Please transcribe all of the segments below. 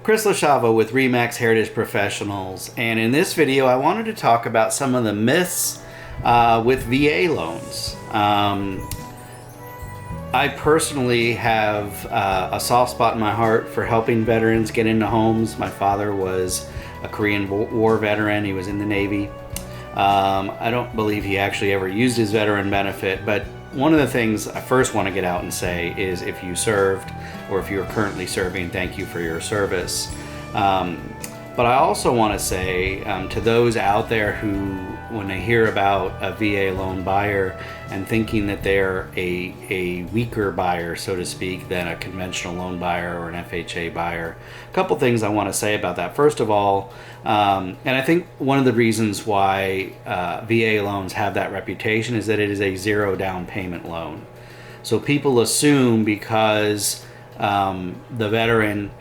Chris with Remax Heritage Professionals, and in this video I wanted to talk about some of the myths with VA loans. I personally have a soft spot in my heart for helping veterans get into homes. My father was a Korean War veteran. He was in the Navy. I don't believe he actually ever used his veteran benefit, but one of the things I first want to get out and say is if you served or if you're currently serving, thank you for your service. But I also want to say to those out there who, when they hear about a VA loan buyer and thinking that they're a weaker buyer, so to speak, than a conventional loan buyer or an FHA buyer, a couple things I want to say about that. First of all, and I think one of the reasons why VA loans have that reputation is that it is a zero down payment loan. So people assume because the veteran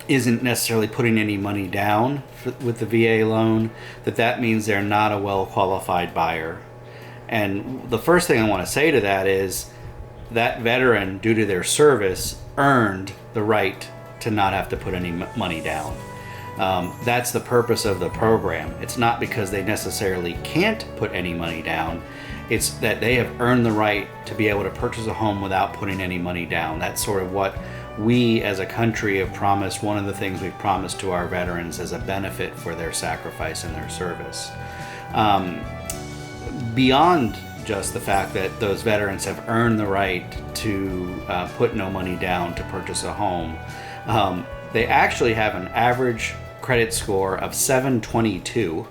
isn't necessarily putting any money down with the VA loan, that means they're not a well-qualified buyer. And the first thing I want to say to that is that veteran, due to their service, earned the right to not have to put any money down. That's the purpose of the program. It's not because they necessarily can't put any money down. It's that they have earned the right to be able to purchase a home without putting any money down. That's sort of what we as a country have promised, one of the things we've promised to our veterans as a benefit for their sacrifice and their service. Beyond just the fact that those veterans have earned the right to put no money down to purchase a home, they actually have an average credit score of 722,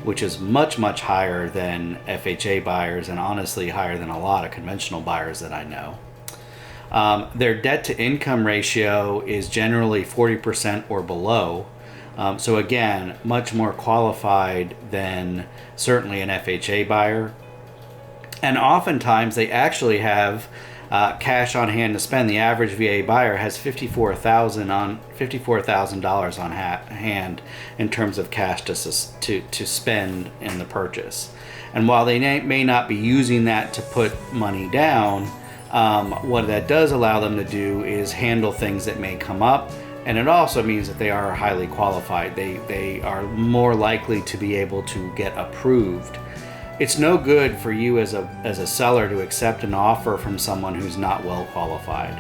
which is much, much higher than FHA buyers and honestly higher than a lot of conventional buyers that I know. Their debt to income ratio is generally 40% or below. So again, much more qualified than certainly an FHA buyer. And oftentimes they actually have cash on hand to spend. The average VA buyer has $54,000 on hand in terms of cash to spend in the purchase. And while they may not be using that to put money down, what that does allow them to do is handle things that may come up, and it also means that they are highly qualified. They are more likely to be able to get approved. It's no good for you as a seller to accept an offer from someone who's not well qualified.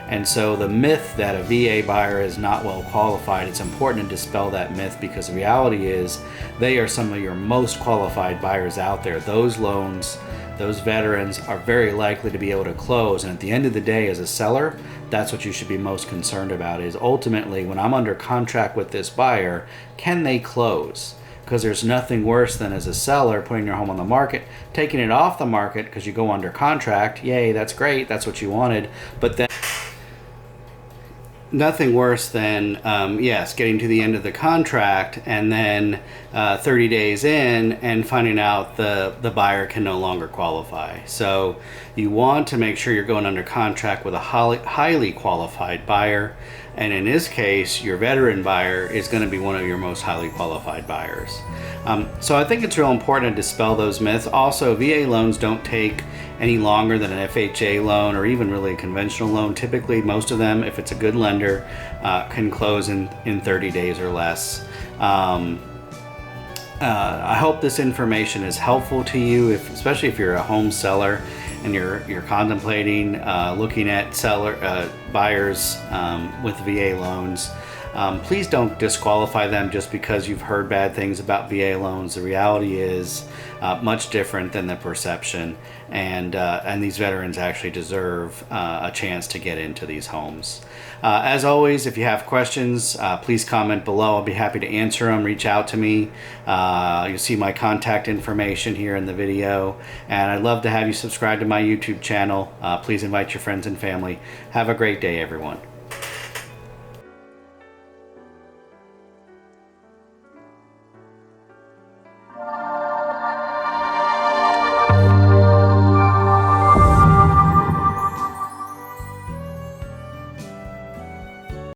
And so the myth that a VA buyer is not well qualified, it's important to dispel that myth, because the reality is they are some of your most qualified buyers out there. Those loans, those veterans are very likely to be able to close. And at the end of the day, as a seller, that's what you should be most concerned about, is ultimately when I'm under contract with this buyer, can they close? Because there's nothing worse than, as a seller, putting your home on the market, taking it off the market because you go under contract. Yay, that's great, that's what you wanted. But then nothing worse than, yes, getting to the end of the contract and then 30 days in and finding out the buyer can no longer qualify. So you want to make sure you're going under contract with a highly qualified buyer. And in this case, your veteran buyer is going to be one of your most highly qualified buyers. So I think it's real important to dispel those myths. Also, VA loans don't take any longer than an FHA loan or even really a conventional loan. Typically, most of them, if it's a good lender, can close in 30 days or less. I hope this information is helpful to you, especially if you're a home seller and you're contemplating looking at buyers with VA loans. Please don't disqualify them just because you've heard bad things about VA loans. The reality is much different than the perception, and these veterans actually deserve a chance to get into these homes. As always, if you have questions, please comment below. I'll be happy to answer them. Reach out to me. You'll see my contact information here in the video, and I'd love to have you subscribe to my YouTube channel. Please invite your friends and family. Have a great day, everyone.